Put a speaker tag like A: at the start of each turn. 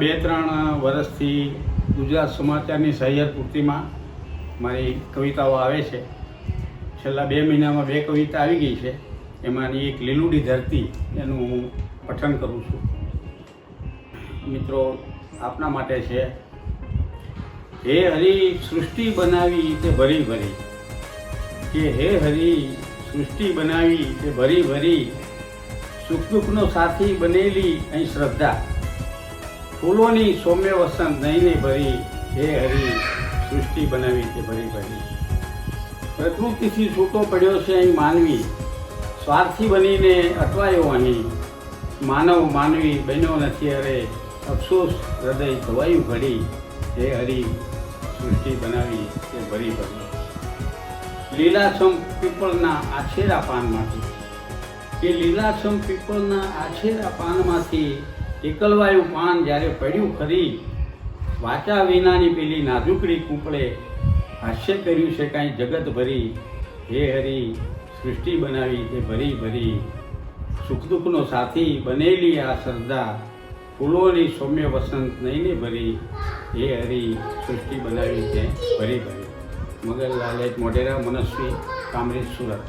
A: 2-3 વર્ષથી ગુજરાત સમાચારની સહિયર પૂર્તિમાં મારી કવિતાઓ આવે છે. છેલ્લા 2 મહિનામાં 2 કવિતા આવી ગઈ છે. એમાંની એક લીલુડી ધરતી એનું હું પઠન કરું છું. મિત્રો, આપના માટે છે. હે હરી સૃષ્ટિ બનાવી તે ભરી ભરી, કે હે હરી સૃષ્ટિ બનાવી તે ભરી ભરી, સુખ દુઃખનો સાથી બનેલી અહીં શ્રદ્ધા, ફૂલોની સૌમ્ય વસંત નહીને ભરી, હે હરી સૃષ્ટિ બનાવી તે ભરી ભરી. પ્રકૃતિથી છૂટો પડ્યો છે અહીં માનવી, સ્વાર્થી બનીને અટવાયો અહીં. માનવ માનવી બન્યો નથી અરે, અફસોસ હૃદય ધવાયું ઘડી, હે હરી સૃષ્ટિ બનાવી તે ભરી ભરી. લીલાછમ પીપળના આછેરા પાનમાંથી, કે લીલાછમ પીપળના આછેરા પાનમાંથી એકલવાયું પાન જ્યારે પડ્યું ખરી, વાચા વિનાની પેલી નાજુકડી કૂંપળે હાસ્ય કર્યું છે કાંઈ જગત ભરી, હે હરી સૃષ્ટિ બનાવી તે ભરી ભરી. સુખ દુઃખનો સાથી બનેલી આ શ્રદ્ધા, ફૂલોની સૌમ્ય વસંત નહીને ભરી, હે હરી સૃષ્ટિ બનાવી તે ભરી ભરી. મગરલાલ મોઢેરા, મનસ્વી, કામરેજ, સુરત.